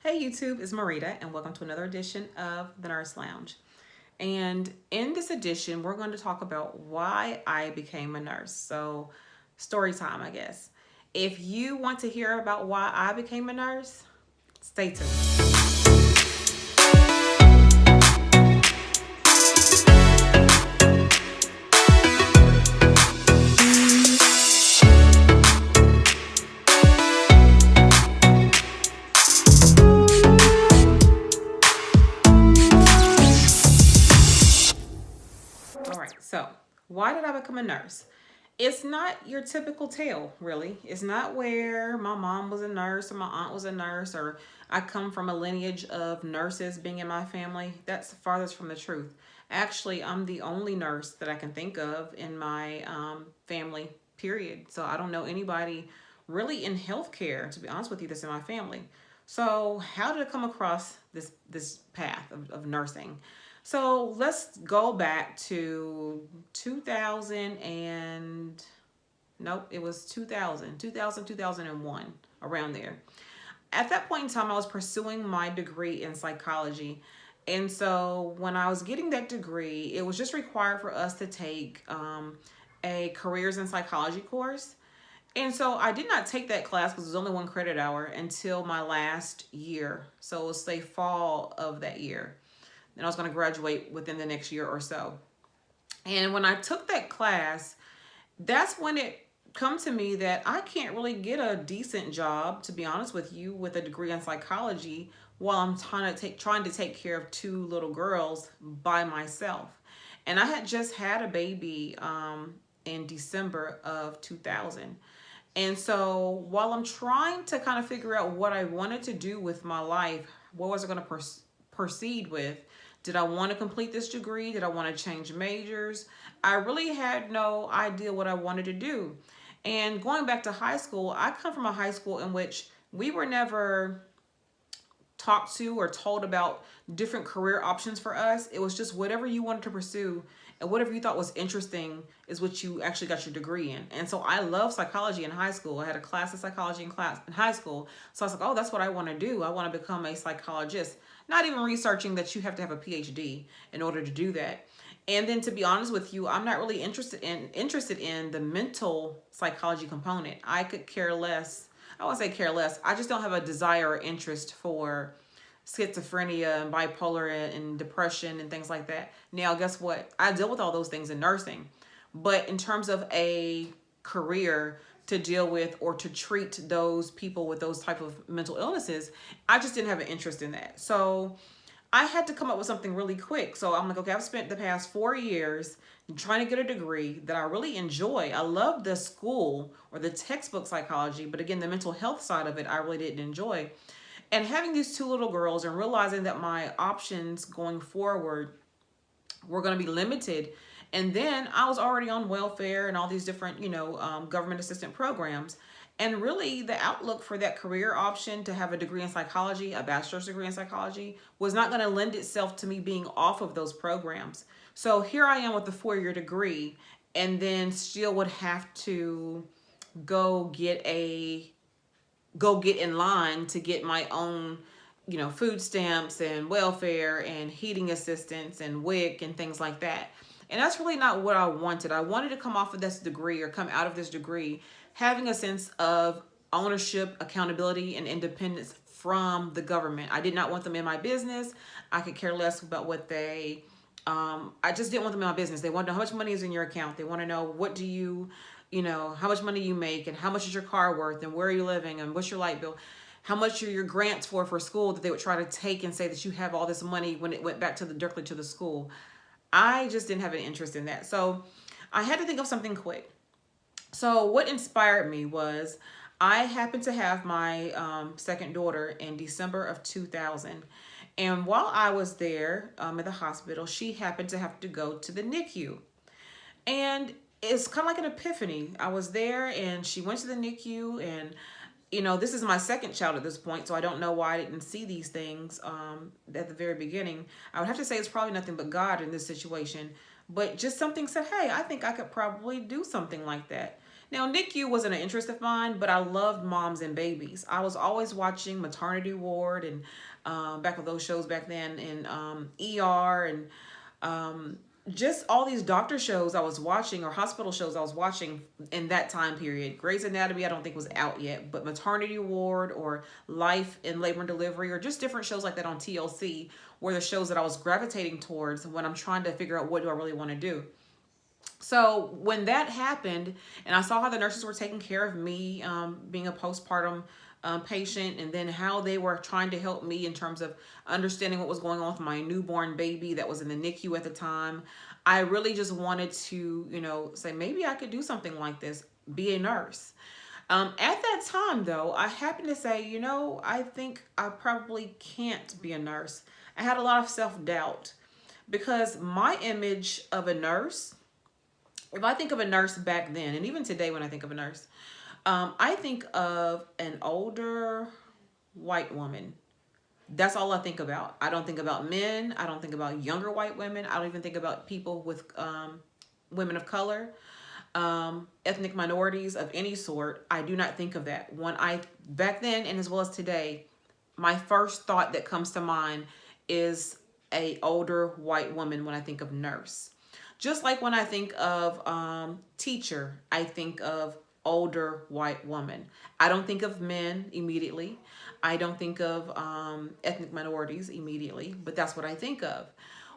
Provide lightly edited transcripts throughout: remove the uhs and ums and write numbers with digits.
Hey YouTube, it's Marita and welcome to another edition of the Nurse Lounge. And in this edition, we're going to talk about why I became a nurse. So, story time, I guess. If you want to hear about why I became a nurse, stay tuned. All right, so why did I become a nurse? It's not your typical tale, really. It's not where my mom was a nurse or my aunt was a nurse or I come from a lineage of nurses being in my family. That's farthest from the truth. Actually, I'm the only nurse that I can think of in my family, period. So I don't know anybody really in healthcare, to be honest with you, that's in my family. So how did I come across this path of nursing? So let's go back to 2000 and nope, it was 2001, around there. At that point in time, I was pursuing my degree in psychology. And so when I was getting that degree, it was just required for us to take a careers in psychology course. And so I did not take that class because it was only 1 credit hour until my last year. So it was say fall of that year. And I was going to graduate within the next year or so. And when I took that class, that's when it come to me that I can't really get a decent job, to be honest with you, with a degree in psychology while I'm trying to take care of two little girls by myself. And I had just had a baby in December of 2000. And so while I'm trying to kind of figure out what I wanted to do with my life, what was I going to proceed with? Did I want to complete this degree? Did I want to change majors? I really had no idea what I wanted to do. And going back to high school, I come from a high school in which we were never talked to or told about different career options for us. It was just whatever you wanted to pursue and whatever you thought was interesting is what you actually got your degree in. And so I love psychology in high school. I had a class of psychology in high school. So I was like, oh, that's what I want to do. I want to become a psychologist. Not even researching that you have to have a PhD in order to do that. And then to be honest with you, I'm not really interested in the mental psychology component. I could care less. I won't say care less. I just don't have a desire or interest for schizophrenia and bipolar and depression and things like that. Now, guess what? I deal with all those things in nursing. But in terms of a career to deal with or to treat those people with those type of mental illnesses, I just didn't have an interest in that. So I had to come up with something really quick. So I'm like, okay, I've spent the past 4 years trying to get a degree that I really enjoy. I love the school or the textbook psychology, but again, the mental health side of it, I really didn't enjoy. And having these two little girls and realizing that my options going forward were going to be limited. And then I was already on welfare and all these different, government assistant programs. And really, the outlook for that career option to have a degree in psychology, a bachelor's degree in psychology, was not going to lend itself to me being off of those programs. So here I am with a 4 year degree, and then still would have to go get a go get in line to get my own, food stamps and welfare and heating assistance and WIC and things like that. And that's really not what I wanted. I wanted to come off of this degree or come out of this degree having a sense of ownership, accountability, and independence from the government. I did not want them in my business. I could care less about what I just didn't want them in my business. They want to know how much money is in your account. They want to know what do how much money you make and how much is your car worth and where are you living and what's your light bill. How much are your grants for school that they would try to take and say that you have all this money when it went back directly to the school. I just didn't have an interest in that. So I had to think of something quick. So what inspired me was I happened to have my second daughter in December of 2000. And while I was there at the hospital, she happened to have to go to the NICU. And it's kind of like an epiphany. I was there and she went to the NICU and this is my second child at this point, so I don't know why I didn't see these things at the very beginning. I would have to say it's probably nothing but God in this situation. But just something said, hey, I think I could probably do something like that. Now, NICU wasn't an interest of mine, but I loved moms and babies. I was always watching Maternity Ward and back with those shows back then, and ER, and um, just all these doctor shows I was watching, or hospital shows I was watching in that time period. Grey's Anatomy, I don't think was out yet, but Maternity Ward or Life in Labor and Delivery, or just different shows like that on TLC were the shows that I was gravitating towards when I'm trying to figure out what do I really want to do. So when that happened, and I saw how the nurses were taking care of me, being a postpartum patient, and then how they were trying to help me in terms of understanding what was going on with my newborn baby that was in the NICU at the time, I really just wanted to, say maybe I could do something like this, be a nurse. At that time, though, I happened to say, I think I probably can't be a nurse. I had a lot of self doubt because my image of a nurse, if I think of a nurse back then, and even today when I think of a nurse, I think of an older white woman. That's all I think about. I don't think about men. I don't think about younger white women. I don't even think about people with women of color, ethnic minorities of any sort. I do not think of that. Back then and as well as today, my first thought that comes to mind is a older white woman when I think of nurse. Just like when I think of teacher, I think of older white woman. I don't think of men immediately. I don't think of ethnic minorities immediately, but that's what I think of.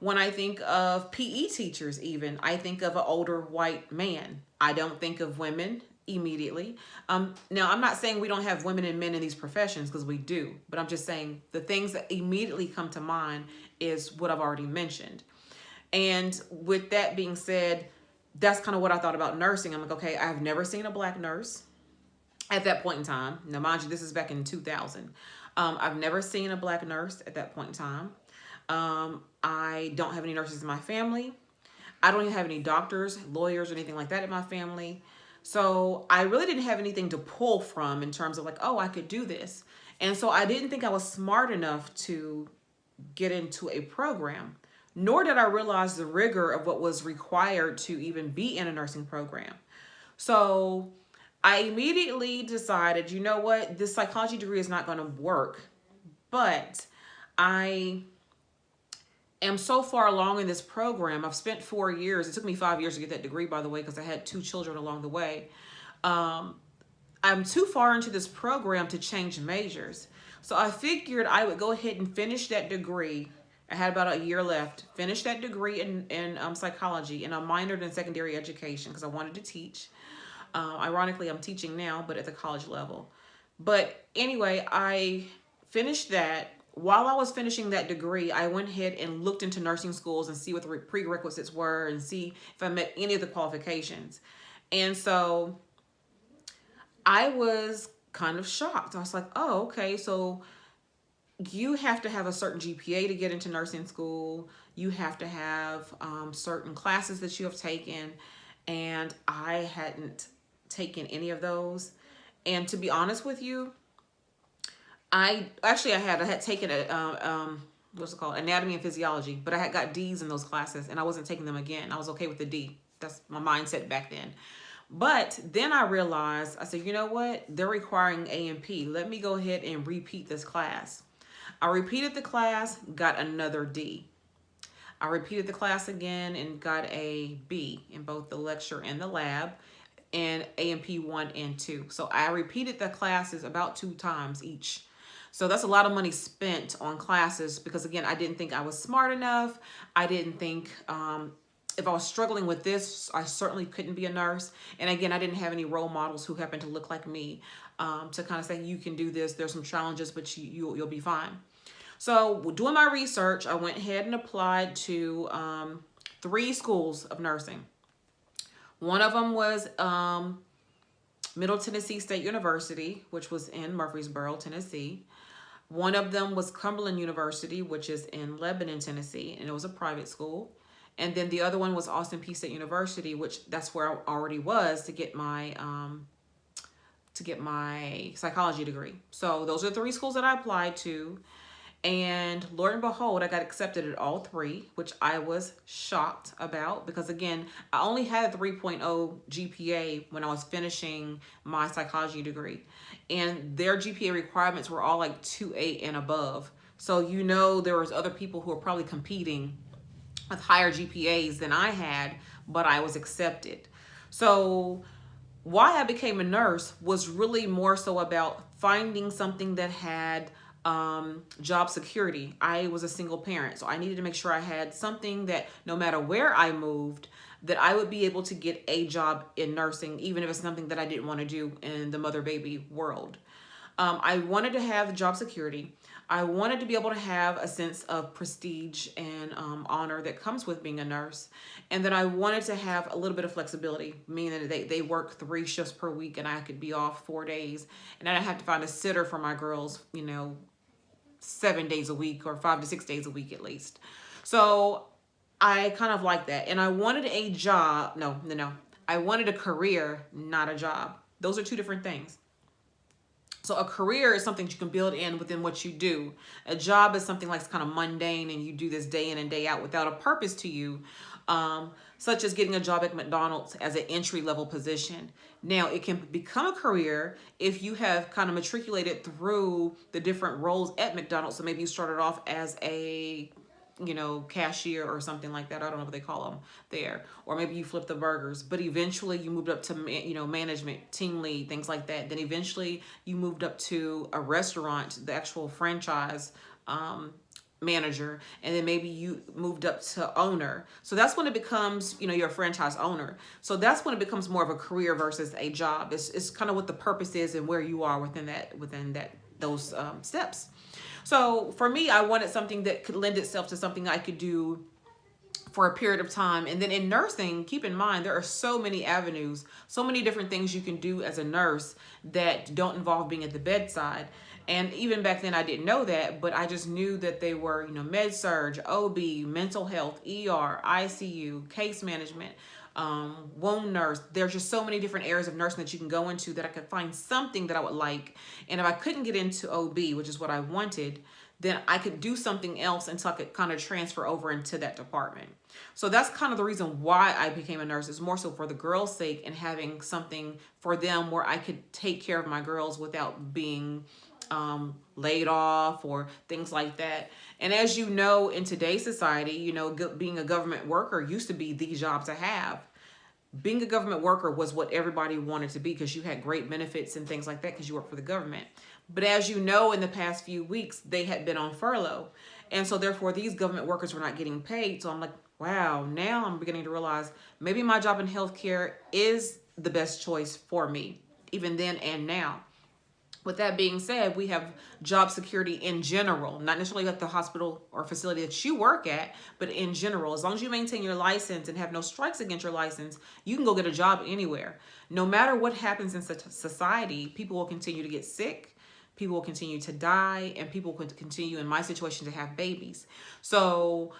When I think of PE teachers, even, I think of an older white man. I don't think of women immediately. Now, I'm not saying we don't have women and men in these professions, because we do, but I'm just saying the things that immediately come to mind is what I've already mentioned. And with that being said, that's kind of what I thought about nursing. I'm like, okay, I've never seen a black nurse at that point in time. Now, mind you, this is back in 2000. I've never seen a black nurse at that point in time. I don't have any nurses in my family. I don't even have any doctors, lawyers, or anything like that in my family. So I really didn't have anything to pull from in terms of like, oh, I could do this. And so I didn't think I was smart enough to get into a program, nor did I realize the rigor of what was required to even be in a nursing program. So I immediately decided, you know what, this psychology degree is not going to work. But I am so far along in this program. I've spent 4 years. It took me 5 years to get that degree, by the way, because I had 2 children along the way. I'm too far into this program to change majors. So I figured I would go ahead and finish that degree. I had about a year left. Finish that degree in psychology, and I minored in secondary education because I wanted to teach. Ironically, I'm teaching now, but at the college level. But anyway, I finished that. While I was finishing that degree, I went ahead and looked into nursing schools and see what the prerequisites were and see if I met any of the qualifications. And so I was kind of shocked. I was like, oh, okay, so you have to have a certain GPA to get into nursing school. You have to have certain classes that you have taken. And I hadn't taken any of those. And to be honest with you, I had taken what's it called, anatomy and physiology, but I had got D's in those classes, and I wasn't taking them again. I was okay with the D. That's my mindset back then. But then I realized, I said, you know what? They're requiring A and P. Let me go ahead and repeat this class. I repeated the class, got another D. I repeated the class again and got a B in both the lecture and the lab, and A&P 1 and 2. So I repeated the classes about 2 times each. So that's a lot of money spent on classes because, again, I didn't think I was smart enough. I didn't think if I was struggling with this, I certainly couldn't be a nurse. And again, I didn't have any role models who happened to look like me to kind of say, you can do this. There's some challenges, but you'll be fine. So doing my research, I went ahead and applied to 3 schools of nursing. One of them was Middle Tennessee State University, which was in Murfreesboro, Tennessee. One of them was Cumberland University, which is in Lebanon, Tennessee, and it was a private school. And then the other one was Austin Peay State University, which that's where I already was to get my psychology degree. So those are 3 schools that I applied to. And Lord and behold, I got accepted at all three, which I was shocked about because, again, I only had a 3.0 GPA when I was finishing my psychology degree. And their GPA requirements were all like 2.8 and above. So, there was other people who were probably competing with higher GPAs than I had, but I was accepted. So why I became a nurse was really more so about finding something that had job security. I was a single parent, so I needed to make sure I had something that no matter where I moved, that I would be able to get a job in nursing, even if it's something that I didn't want to do in the mother baby world. I wanted to have job security. I wanted to be able to have a sense of prestige and honor that comes with being a nurse. And then I wanted to have a little bit of flexibility, meaning that they work 3 shifts per week and I could be off 4 days. And I have to find a sitter for my girls, 7 days a week or 5 to 6 days a week at least. So I kind of like that. And I wanted a job. No, no, no. I wanted a career, not a job. Those are two different things. So a career is something you can build in within what you do. A job is something like kind of mundane and you do this day in and day out without a purpose to you, such as getting a job at McDonald's as an entry-level position. Now, it can become a career if you have kind of matriculated through the different roles at McDonald's. So maybe you started off as a cashier or something like that. I don't know what they call them there. Or maybe you flipped the burgers, but eventually you moved up to, management, team lead, things like that. Then eventually you moved up to a restaurant, the actual franchise manager, and then maybe you moved up to owner. So that's when it becomes, you're a franchise owner. So that's when it becomes more of a career versus a job. It's kind of what the purpose is and where you are within those steps. So for me, I wanted something that could lend itself to something I could do for a period of time. And then in nursing, keep in mind, there are so many avenues, so many different things you can do as a nurse that don't involve being at the bedside. And even back then I didn't know that, but I just knew that they were, med surg, OB, mental health, ER, ICU, case management, wound nurse. There's just so many different areas of nursing that you can go into that I could find something that I would like. And if I couldn't get into OB, which is what I wanted, then I could do something else until I could kind of transfer over into that department. So that's kind of the reason why I became a nurse, is more so for the girls' sake and having something for them where I could take care of my girls without being laid off or things like that. And as you know, in today's society, being a government worker used to be the job to have. Being a government worker was what everybody wanted to be because you had great benefits and things like that because you work for the government. But as you know, in the past few weeks, they had been on furlough. And so therefore, these government workers were not getting paid. So I'm like, wow, now I'm beginning to realize maybe my job in healthcare is the best choice for me, even then and now. With that being said, we have job security in general, not necessarily at the hospital or facility that you work at, but in general. As long as you maintain your license and have no strikes against your license, you can go get a job anywhere. No matter what happens in society, people will continue to get sick, people will continue to die, and people will continue, in my situation, to have babies. So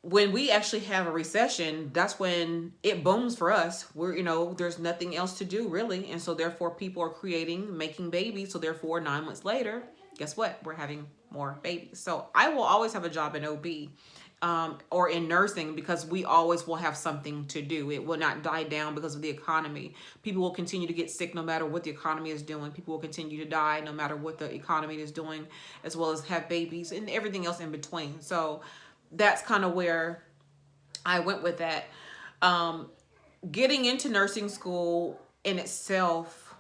when we actually have a recession, that's when it booms for us. There's nothing else to do really. And so therefore people are making babies. So therefore 9 months later, guess what? We're having more babies. So I will always have a job in OB or in nursing because we always will have something to do. It will not die down because of the economy. People will continue to get sick no matter what the economy is doing. People will continue to die no matter what the economy is doing, as well as have babies and everything else in between. So that's kind of where I went with that. Getting into nursing school in itself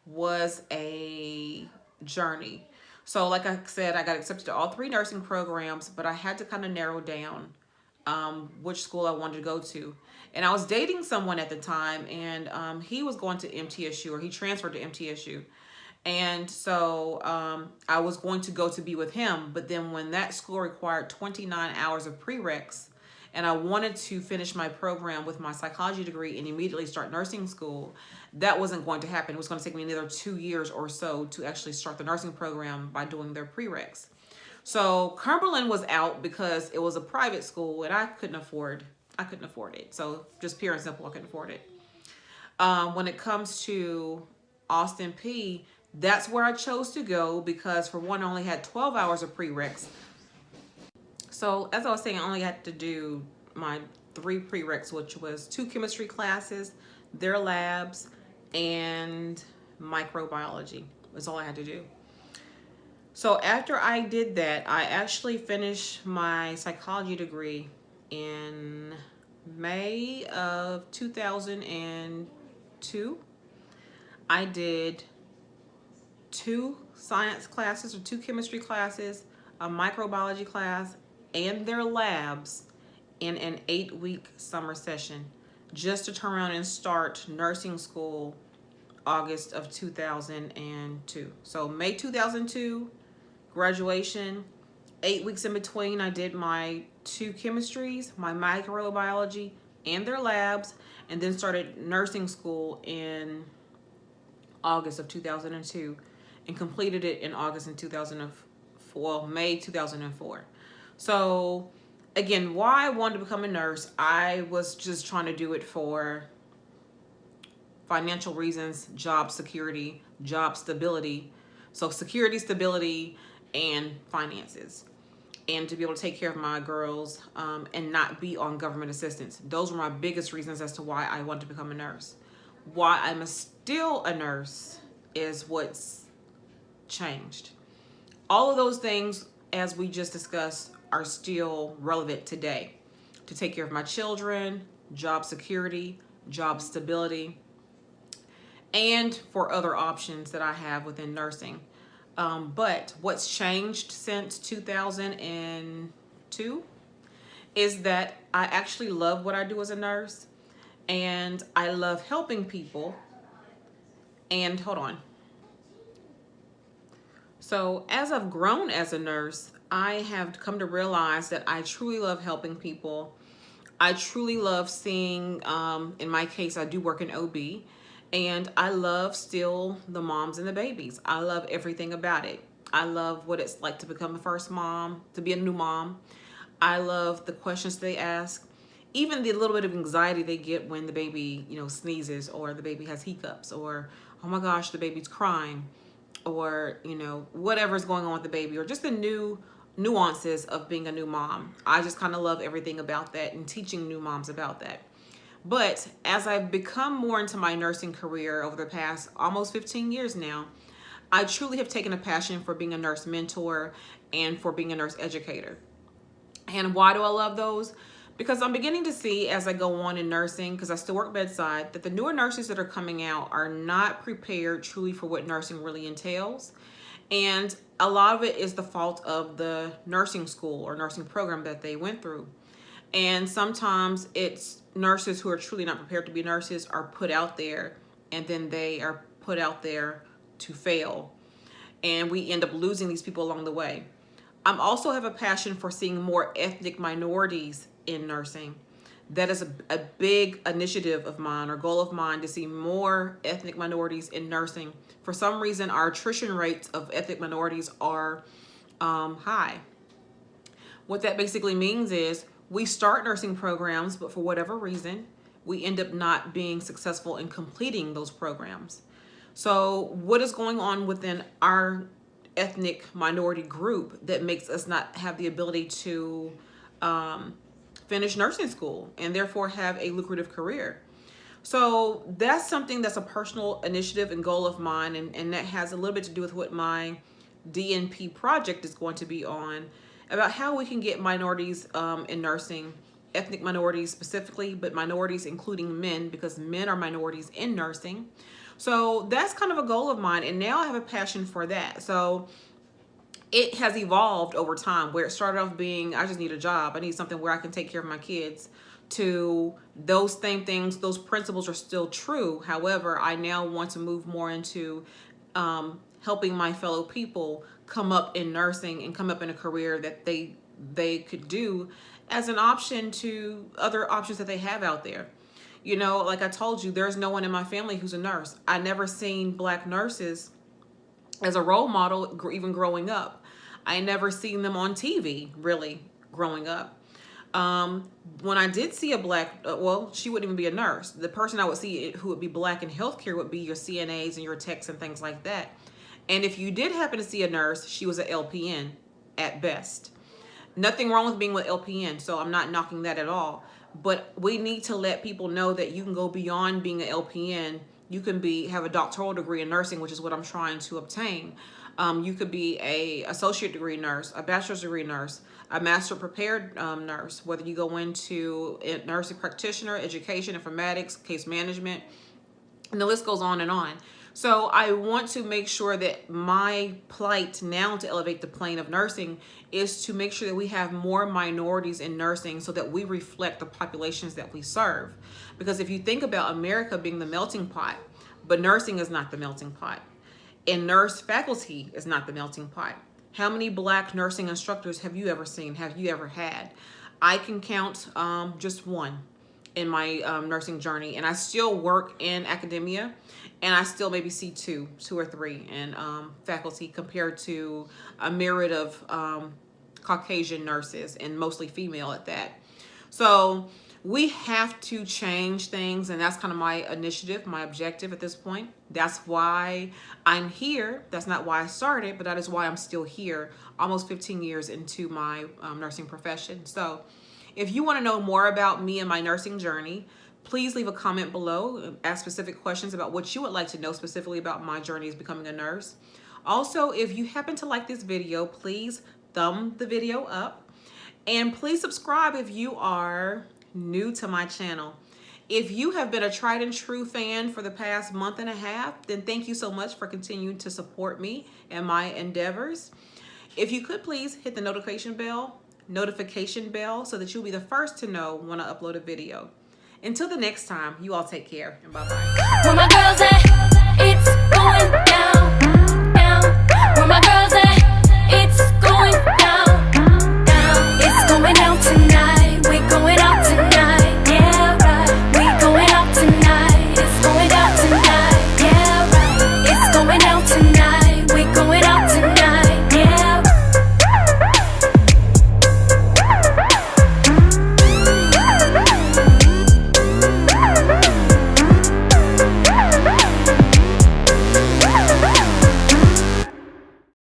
was a journey. So like I said, I got accepted to all 3 nursing programs, but I had to kind of narrow down which school I wanted to go to. And I was dating someone at the time, and he was going to MTSU, or he transferred to MTSU. And so I was going to go to be with him. But then when that school required 29 hours of prereqs, and I wanted to finish my program with my psychology degree and immediately start nursing school, that wasn't going to happen. It was going to take me another 2 years or so to actually start the nursing program by doing their prereqs. So Cumberland was out because it was a private school and I couldn't afford it. So just pure and simple, I couldn't afford it. When it comes to Austin P, That's where I chose to go because, for one, I only had 12 hours of prereqs. So, as I was saying, I only had to do my three prereqs, which was two chemistry classes, their labs, and microbiology was all I had to do. So after I did that, I actually finished my psychology degree in May of 2002. I did two science classes or two chemistry classes, a microbiology class, and their labs in an 8-week summer session just to turn around and start nursing school August of 2002. So May 2002, graduation. 8 weeks in between, I did my two chemistries, my microbiology, and their labs, and then started nursing school in August of 2002 and completed it in August in 2004, well, May 2004. So, again, why I wanted to become a nurse, I was just trying to do it for financial reasons, job security, job stability. So, security, stability, and finances, and to be able to take care of my girls, and not be on government assistance. Those were my biggest reasons as to why I wanted to become a nurse. Why I'm still a nurse is what's changed. All of those things, as we just discussed, are still relevant today. To take care of my children, job security, job stability, and for other options that I have within nursing. But what's changed since 2002 is that I actually love what I do as a nurse, and I love helping people. And hold on. So, as I've grown as a nurse, I have come to realize that I truly love helping people. I truly love seeing, in my case, I do work in OB, and I love still the moms and the babies. I love everything about it. I love what it's like to become a first mom, to be a new mom. I love the questions they ask, even the little bit of anxiety they get when the baby, sneezes, or the baby has hiccups, or, oh my gosh, the baby's crying, or, whatever's going on with the baby, or just the new nuances of being a new mom. I just kind of love everything about that and teaching new moms about that. But as I've become more into my nursing career over the past almost 15 years now, I truly have taken a passion for being a nurse mentor and for being a nurse educator. And why do I love those? Because I'm beginning to see, as I go on in nursing, because I still work bedside, that the newer nurses that are coming out are not prepared truly for what nursing really entails. And a lot of it is the fault of the nursing school or nursing program that they went through. And sometimes it's nurses who are truly not prepared to be nurses are put out there, and then they are put out there to fail. And we end up losing these people along the way. I also have a passion for seeing more ethnic minorities in nursing. That is a big initiative of mine or goal of mine, to see more ethnic minorities in nursing. For some reason, our attrition rates of ethnic minorities are high. What that basically means is we start nursing programs, but for whatever reason, we end up not being successful in completing those programs. So what is going on within our ethnic minority group that makes us not have the ability to finish nursing school and therefore have a lucrative career? So that's something that's a personal initiative and goal of mine, and that has a little bit to do with what my DNP project is going to be on, about how we can get minorities in nursing, ethnic minorities specifically, but minorities including men, because men are minorities in nursing. So that's kind of a goal of mine, and now I have a passion for that. So it has evolved over time, where it started off being, I just need a job, I need something where I can take care of my kids, to those same things, those principles are still true. However, I now want to move more into helping my fellow people come up in nursing and come up in a career that they could do as an option to other options that they have out there. Like I told you, there's no one in my family who's a nurse. I never seen Black nurses as a role model, even growing up. I never seen them on TV, really, growing up. When I did see a Black, well, she wouldn't even be a nurse. The person I would see who would be Black in healthcare would be your CNAs and your techs and things like that. And if you did happen to see a nurse, she was an LPN at best. Nothing wrong with being with LPN, so I'm not knocking that at all. But we need to let people know that you can go beyond being an LPN. You can have a doctoral degree in nursing, which is what I'm trying to obtain. You could be a associate degree nurse, a bachelor's degree nurse, a master prepared nurse, whether you go into nursing practitioner, education, informatics, case management, and the list goes on and on. So I want to make sure that my plight now to elevate the plane of nursing is to make sure that we have more minorities in nursing so that we reflect the populations that we serve. Because if you think about America being the melting pot, but nursing is not the melting pot, and nurse faculty is not the melting pot. How many Black nursing instructors have you ever seen? Have you ever had? I can count just one in my nursing journey, and I still work in academia, and I still maybe see two or three in faculty compared to a myriad of Caucasian nurses, and mostly female at that. So we have to change things, and that's kind of my initiative, my objective at this point. That's why I'm here. That's not why I started, but that is why I'm still here almost 15 years into my nursing profession. So if you want to know more about me and my nursing journey, please leave a comment below. Ask specific questions about what you would like to know specifically about my journey as becoming a nurse. Also, if you happen to like this video, please thumb the video up. And please subscribe if you are new to my channel. If you have been a tried and true fan for the past month and a half, then thank you so much for continuing to support me and my endeavors. If you could please hit the notification bell so that you'll be the first to know when I upload a video. Until the next time, you all take care and bye-bye.